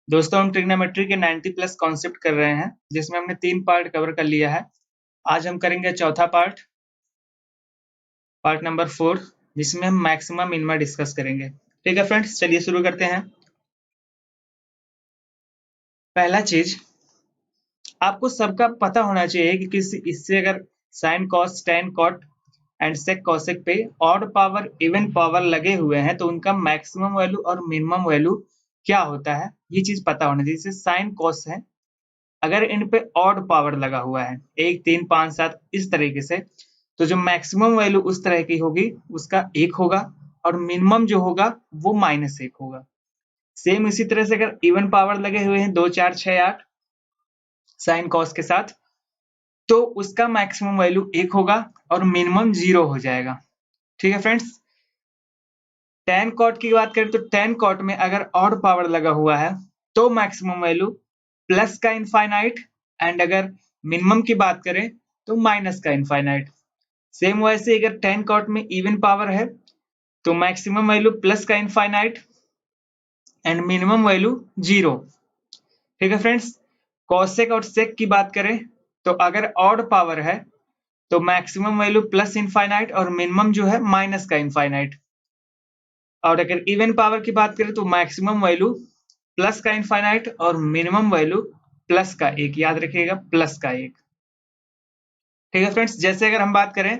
दोस्तों हम ट्रिग्नोमेट्री के 90 प्लस कॉन्सेप्ट कर रहे हैं, जिसमें हमने 3 पार्ट कवर कर लिया है। आज हम करेंगे चौथा पार्ट नंबर 4, जिसमें हम मैक्सिमम मिनिमा डिस्कस करेंगे। ठीक है फ्रेंड्स, चलिए शुरू करते हैं। पहला चीज आपको सबका पता होना चाहिए कि इससे अगर sine cos tan cot and sec cosec पे ऑड पावर इवन पावर लगे हुए हैं तो उनका मैक्सिमम वैल्यू और मिनिमम वैल्यू क्या होता है, ये चीज पता होना चाहिए। जैसे साइन कॉस है, अगर इन पे ऑड पावर लगा हुआ है 1 3 5 7 इस तरीके से, तो जो मैक्सिमम वैल्यू उस तरह की होगी उसका 1 होगा और मिनिमम जो होगा वो -1 होगा। सेम इसी तरह से अगर इवन पावर लगे हुए हैं 2 4 6 8 साइन कॉस के साथ, तो उसका मैक्सिमम वैल्यू 1 होगा और मिनिमम 0 हो जाएगा। ठीक है फ्रेंड्स, टेन कॉट की बात करें तो टेन कॉट में अगर ऑड पावर लगा हुआ है तो मैक्सिमम वैल्यू प्लस का इनफाइनाइट, एंड अगर मिनिमम की बात करें तो माइनस का इनफाइनाइट। सेम वैसे अगर टेन कॉट में इवन पावर है तो मैक्सिमम वैल्यू प्लस का इनफाइनाइट एंड मिनिमम वैल्यू 0। ठीक है फ्रेंड्स, कॉसेक और सेक की बात करें तो अगर ऑड पावर है तो मैक्सिमम वैल्यू प्लस इनफाइनाइट और मिनिमम जो है माइनस का इनफाइनाइट। और अगर इवन पावर की बात करें तो मैक्सिमम वैल्यू प्लस का इनफाइनाइट और मिनिमम वैल्यू प्लस का 1। याद रखिएगा, प्लस का 1। ठीक है फ्रेंड्स, जैसे अगर हम बात करें,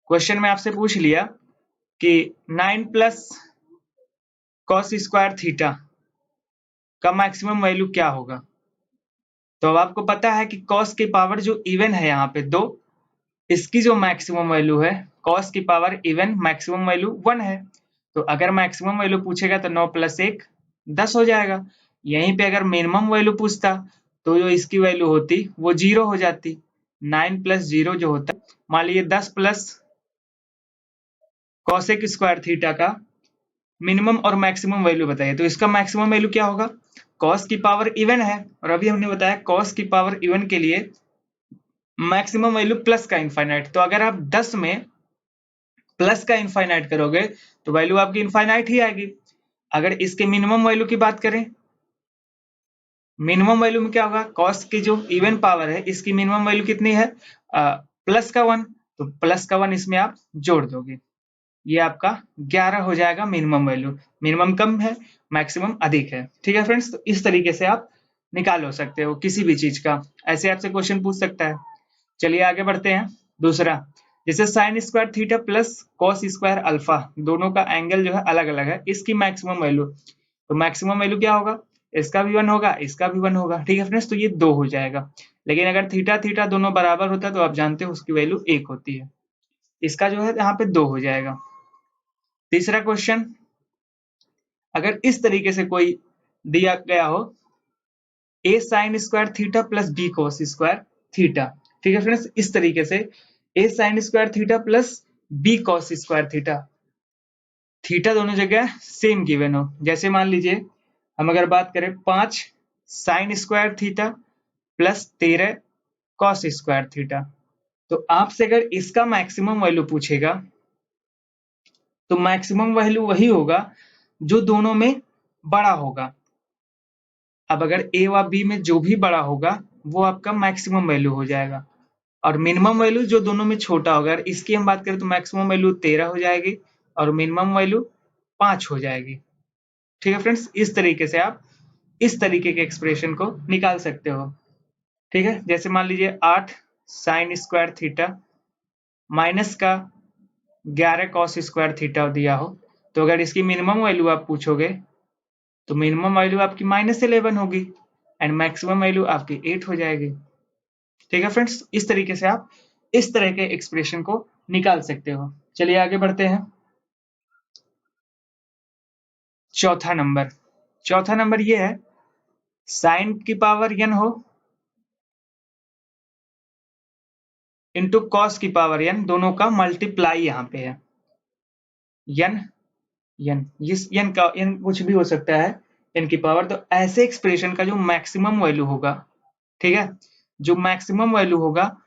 क्वेश्चन में आपसे पूछ लिया कि 9 प्लस कॉस स्क्वायर थीटा का मैक्सिमम वैल्यू क्या होगा। तो अब आपको पता है कि कॉस की पावर जो इवन है यहाँ पे 2, इसकी जो मैक्सिमम वैल्यू है कॉस की पावर इवन मैक्सिमम वैल्यू 1 है। तो अगर मैक्सिमम वैल्यू पूछेगा तो 9 प्लस 1 10 हो जाएगा। यहीं पे अगर मिनिमम वैल्यू पूछता तो जो इसकी वैल्यू होती वो 0 हो जाती। 9 प्लस 0 जो होता, मान लीजिए 10 प्लस कॉसेक स्क्वायर थीटा का मिनिमम और मैक्सिमम वैल्यू बताइए। तो इसका मैक्सिमम वैल्यू क्या होगा, कॉस की पावर इवन है और अभी हमने बताया कॉस की पावर इवन के लिए मैक्सिमम वैल्यू प्लस का इनफाइनाइट। तो अगर आप 10 में प्लस का इनफाइनाइट करोगे तो वैल्यू आपकी इनफाइनाइट ही आएगी। अगर इसके मिनिमम वैल्यू की बात करें, मिनिमम वैल्यू में क्या होगा, कॉस की जो इवन पावर है इसकी मिनिमम वैल्यू कितनी है, प्लस का 1। तो प्लस का 1 इसमें आप जोड़ दोगे, ये आपका 11 हो जाएगा मिनिमम वैल्यू। मिनिमम कम है, मैक्सिमम अधिक है। ठीक है फ्रेंड्स, तो इस तरीके से आप निकाल हो सकते हो किसी भी चीज का, ऐसे आपसे क्वेश्चन पूछ सकता है। चलिए आगे बढ़ते हैं। दूसरा, जैसे sign square theta plus cos square alpha, दोनों का एंगल जो है अलग अलग है, इसकी मैक्सिमम वैल्यू, तो मैक्सिमम वैल्यू क्या होगा, इसका भी 1 होगा इसका भी 1 होगा। ठीक है फ्रेंड्स, तो ये 2 हो जाएगा। लेकिन अगर थीटा थीटा दोनों बराबर होता है तो आप जानते हो उसकी वैल्यू 1 होती है। इसका जो है यहाँ पे 2 हो जाएगा। तीसरा क्वेश्चन, अगर इस तरीके से कोई दिया गया हो a sine square theta plus b cos square theta. ठीक है फ्रेंड्स, इस तरीके से a sine square theta plus b cos square theta, theta दोनों जगह सेम गिवन हो। जैसे मान लीजिए हम अगर बात करें 5 sign square theta plus 13 cos square theta, तो आपसे अगर इसका मैक्सिमम वैल्यू पूछेगा तो मैक्सिमम वैल्यू वही होगा जो दोनों में बड़ा होगा। अब अगर ए व बी में जो भी बड़ा होगा वो आपका मैक्सिमम वैल्यू हो जाएगा, और मिनिमम वैल्यू जो दोनों में छोटा होगा, अगर इसकी हम बात करें तो मैक्सिमम वैल्यू 13 हो जाएगी और मिनिमम वैल्यू 5 हो जाएगी। ठीक है फ्रेंड्स, इस तरीके से आप इस तरीके के एक्सप्रेशन को निकाल सकते हो। ठीक है, जैसे मान लीजिए 8 साइन स्क्वायर थीटा माइनस का 11 कॉस स्क्वायर थीटा दिया हो, तो अगर इसकी मिनिमम वैल्यू आप पूछोगे तो मिनिमम वैल्यू आपकी -11 होगी एंड मैक्सिमम वैल्यू आपकी 8 हो जाएगी। ठीक है फ्रेंड्स, इस तरीके से आप इस तरह के एक्सप्रेशन को निकाल सकते हो। चलिए आगे बढ़ते हैं। चौथा नंबर ये है, साइन की पावर n हो इंटू कॉस की पावर n, दोनों का मल्टीप्लाई यहाँ पे है। n इस n का n कुछ भी हो सकता है, n की पावर। तो ऐसे एक्सप्रेशन का जो मैक्सिमम वैल्यू होगा, ठीक है, जो मैक्सिमम वैल्यू होगा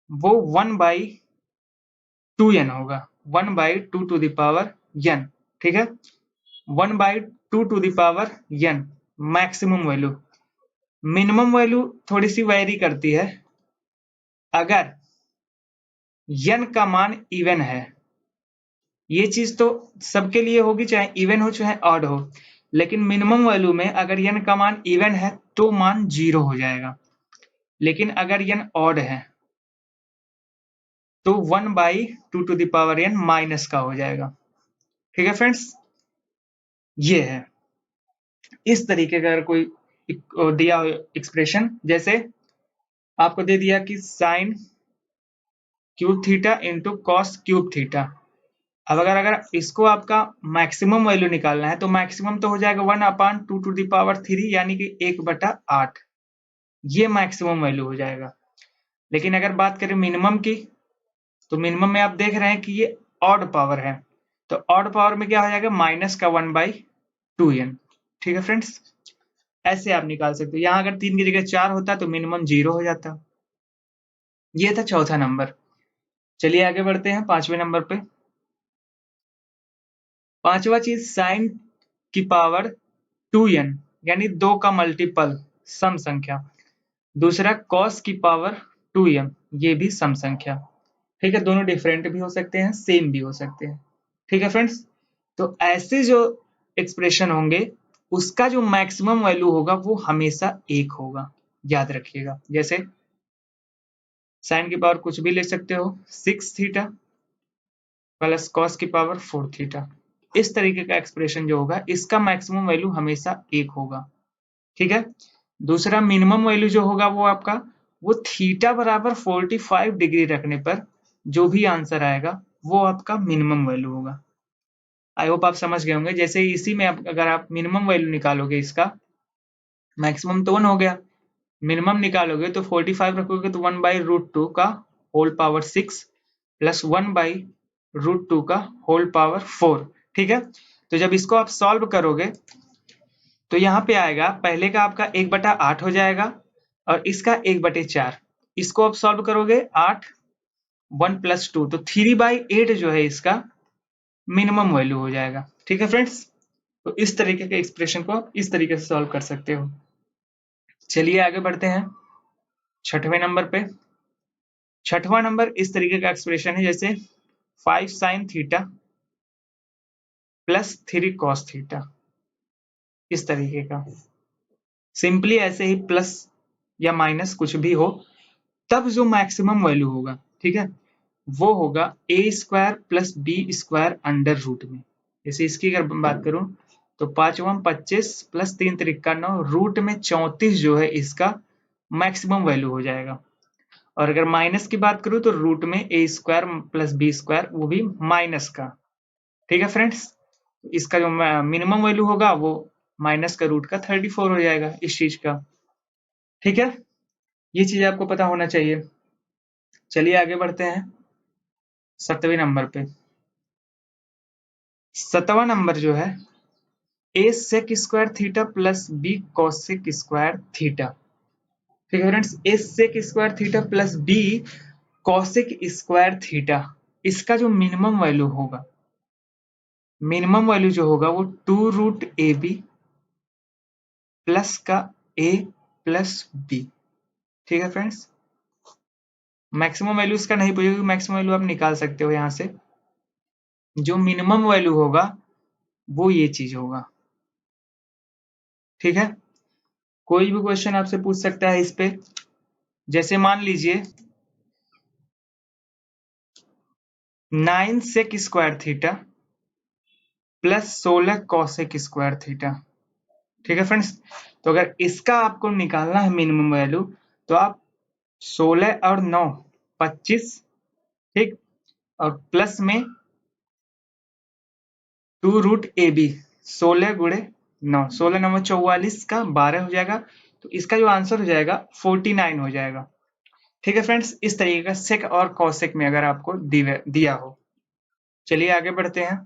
वो 1/2n होगा, 1/2 टू द पावर n। ठीक है, 1/2 to the power n। Maximum value. Minimum value थोड़ी सी वेरी करती है। अगर n का मान इवन है, ये चीज तो सबके लिए होगी, चाहे इवन हो चाहे ऑड हो, लेकिन मिनिमम वैल्यू में अगर n का मान इवन है तो मान 0 हो जाएगा, लेकिन अगर n ऑड है तो 1/2 n माइनस का हो जाएगा। ठीक है फ्रेंड्स, ये है इस तरीके का। अगर कोई दिया एक्सप्रेशन, जैसे आपको दे दिया कि sine cube theta into cos cube theta. अब अगर इसको आपका मैक्सिमम वैल्यू निकालना है तो मैक्सिमम तो हो जाएगा 1/2 यानी कि 1/8, ये मैक्सिमम वैल्यू हो जाएगा। लेकिन अगर बात करें मिनिमम की, तो मिनिमम में आप देख रहे हैं कि ये ऑड पावर है, तो ऑड पावर में क्या हो जाएगा, माइनस का 1/2n। ठीक है फ्रेंड्स, ऐसे आप निकाल सकते हो। यहाँ अगर 3 की जगह 4 होता तो मिनिमम 0 हो जाता। ये था चौथा नंबर। चलिए आगे बढ़ते हैं 5वें नंबर पे। पांचवा चीज साइन की पावर 2n यानी 2 का मल्टीपल, सम संख्या। दूसरा कॉस की पावर 2m, ये भी सम संख्या। ठीक है, दोनों डिफरेंट भी हो सकते हैं, सेम भी हो सकते हैं। ठीक है फ्रेंड्स, तो ऐसे जो एक्सप्रेशन होंगे उसका जो मैक्सिमम वैल्यू होगा वो हमेशा 1 होगा, याद रखिएगा। जैसे साइन की पावर कुछ भी ले सकते हो, 6 थीटा प्लस कॉस की पावर 4 थीटा। इस तरीके का एक्सप्रेशन जो होगा इसका मैक्सिमम वैल्यू हमेशा 1 होगा। ठीक है, दूसरा मिनिमम वैल्यू जो होगा वो आपका, वो थीटा बराबर 45 डिग्री रखने पर जो भी आंसर आएगा वो आपका मिनिमम वैल्यू होगा। आई होप आप समझ गए होंगे। जैसे इसी में अगर आप मिनिमम वैल्यू निकालोगे, इसका मैक्सिमम तो 1 हो गया, मिनिमम निकालोगे तो 45 रखोगे तो 1/√2 का होल पावर 6 प्लस 1/√2 का होल पावर 4। ठीक है, तो जब इसको आप सॉल्व करोगे तो यहाँ पे आएगा, पहले का आपका 1/8 हो जाएगा और इसका 1/4। इसको आप सॉल्व करोगे 8, 1 + 2 तो 3/8 जो है इसका मिनिमम वैल्यू हो जाएगा। ठीक है फ्रेंड्स, तो इस तरीके के एक्सप्रेशन को आप इस तरीके से सॉल्व कर सकते हो। चलिए आगे बढ़ते हैं 6वें नंबर पे। 6वां नंबर इस तरीके का एक्सप्रेशन है, जैसे 5 sin theta plus 3 cos theta. इस तरीके का सिंपली ऐसे ही प्लस या माइनस कुछ भी हो, तब जो मैक्सिमम वैल्यू होगा, ठीक है, वो होगा a² plus b² under root में। जैसे इसकी अगर बात करूं तो 5 × 25 प्लस 3 × 9 रूट में 34 जो है इसका मैक्सिमम वैल्यू हो जाएगा। और अगर माइनस की बात करूं तो रूट में a² प्लस b² वो भी माइनस का। ठीक है फ्रेंड्स, इसका जो मिनिमम वैल्यू होगा वो माइनस का रूट का 34 हो जाएगा इस चीज का। ठीक है, ये चीज आपको पता होना चाहिए। चलिए आगे बढ़ते हैं 7वें नंबर पे। 7वां नंबर जो है a sec² theta plus b cosec² theta. ठीक है friends, a sec² theta plus b cosec² theta, इसका जो मिनिमम वैल्यू होगा, मिनिमम वैल्यू जो होगा वो 2√ab प्लस का a प्लस b। ठीक है फ्रेंड्स, मैक्सिमम वैल्यू इसका नहीं पूछेगी, मैक्सिमम वैल्यू आप निकाल सकते हो यहाँ से। जो मिनिमम वैल्यू होगा वो ये चीज होगा। ठीक है, कोई भी क्वेश्चन आपसे पूछ सकता है इस पे। जैसे मान लीजिए 9 sec² theta plus 16 cosec² theta. ठीक है फ्रेंड्स, तो अगर इसका आपको निकालना है मिनिमम वैल्यू तो आप 16 और 9 25, ठीक, और प्लस में 2√ab 16 × 9, 16 9 44 का 12 हो जाएगा, तो इसका जो आंसर हो जाएगा 49 हो जाएगा। ठीक है फ्रेंड्स, इस तरीके का सेक और कॉसेक में अगर आपको दिया हो। चलिए आगे बढ़ते हैं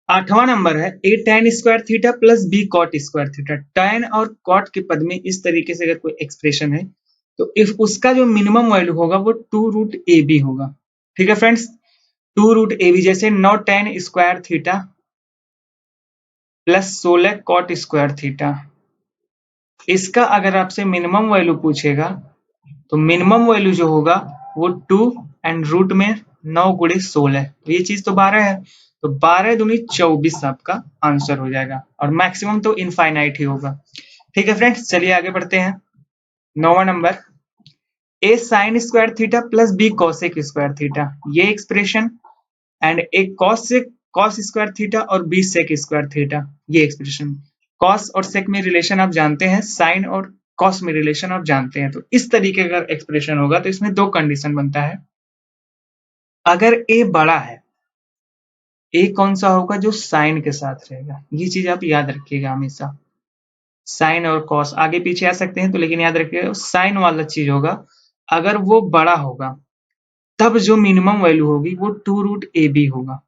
8वां नंबर है a tan² theta plus b cot² theta. tan और cot के पद में इस तरीके से अगर कोई एक्सप्रेशन है तो इफ उसका जो मिनिमम वैल्यू होगा वो 2√ab होगा। ठीक है फ्रेंड्स, 2√ab, जैसे 9 tan² theta plus 16 cot square theta. इसका अगर आपसे मिनिमम वैल्यू पूछेगा तो मिनिमम वैल्यू जो होगा वो 2 एंड रूट में 9 गुणे 16, ये चीज तो 12 है, तो 12 दूनी 24 आपका आंसर हो जाएगा, और मैक्सिमम तो इनफाइनाइट ही होगा। ठीक है फ्रेंड्स, चलिए आगे बढ़ते हैं। 9वां number, a sine square theta plus b cosec square theta, ये एक्सप्रेशन, एंड एक कॉस स्क्वायर थीटा और बी सेक स्क्वायर थीटा, ये एक्सप्रेशन। कॉस और सेक में रिलेशन आप जानते हैं, साइन और कॉस में रिलेशन आप जानते हैं, तो इस तरीके का एक्सप्रेशन होगा तो इसमें दो कंडीशन बनता है। अगर ए बड़ा है, ए कौन सा होगा, जो साइन के साथ रहेगा, ये चीज आप याद रखिएगा हमेशा। साइन और कॉस आगे पीछे आ सकते हैं तो, लेकिन याद रखिएगा साइन वाला चीज होगा। अगर वो बड़ा होगा तब जो मिनिमम वैल्यू होगी वो 2 रूट ए बी होगा।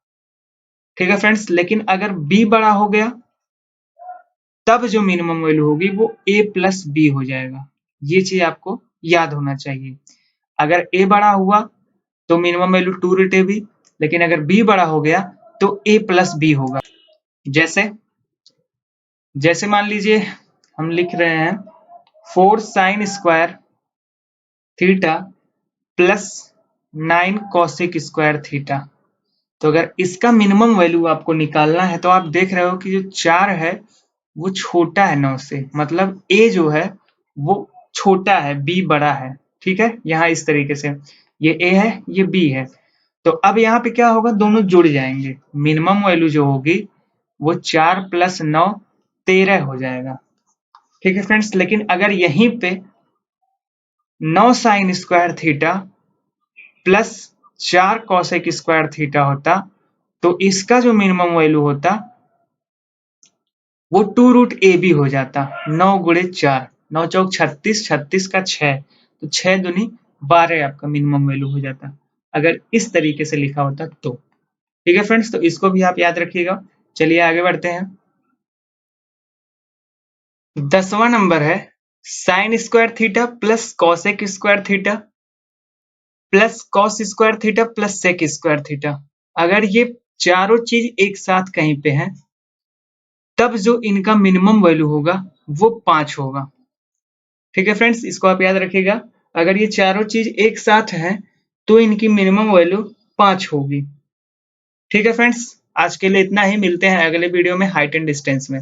ठीक है फ्रेंड्स, लेकिन अगर बी बड़ा हो गया तब जो मिनिमम वैल्यू होगी वो a प्लस बी हो जाएगा। ये चीज आपको याद होना चाहिए। अगर a बड़ा हुआ तो minimum value 2 root a b, लेकिन अगर b बड़ा हो गया तो a प्लस बी होगा। जैसे जैसे मान लीजिए हम लिख रहे हैं 4 sign square theta plus 9 cosec square theta. तो अगर इसका मिनिमम वैल्यू आपको निकालना है तो आप देख रहे हो कि जो 4 है वो छोटा है 9 से, मतलब a जो है वो छोटा है, b बड़ा है। ठीक है, यहाँ इस तरीके से ये a है ये b है, तो अब यहाँ पे क्या होगा, दोनों जुड़ जाएंगे, मिनिमम वैल्यू जो होगी वो 4 प्लस 9 13 हो जाएगा। ठीक है फ्रेंड्स, लेकिन अगर यहीं पे 9 sign square theta plus 4 cosec square theta होता तो इसका जो मिनिमम वैल्यू होता वो 2 रूट ए बी हो जाता। 9 गुणे 4, 9 चौक 36, 36 का 6, तो 6 दूनी 12 आपका मिनिमम वैल्यू हो जाता, अगर इस तरीके से लिखा होता तो। ठीक है फ्रेंड्स, तो इसको भी आप याद रखिएगा। चलिए आगे बढ़ते हैं। 10वां नंबर है sine square theta plus cosec square theta plus cos square theta plus sec square theta. अगर ये चारों चीज एक साथ कहीं पे है तब जो इनका मिनिमम वैल्यू होगा वो 5 होगा। ठीक है फ्रेंड्स, इसको आप याद रखिएगा। अगर ये चारों चीज एक साथ हैं तो इनकी मिनिमम वैल्यू 5 होगी। ठीक है फ्रेंड्स, आज के लिए इतना ही, मिलते हैं अगले वीडियो में हाइट एंड डिस्टेंस में।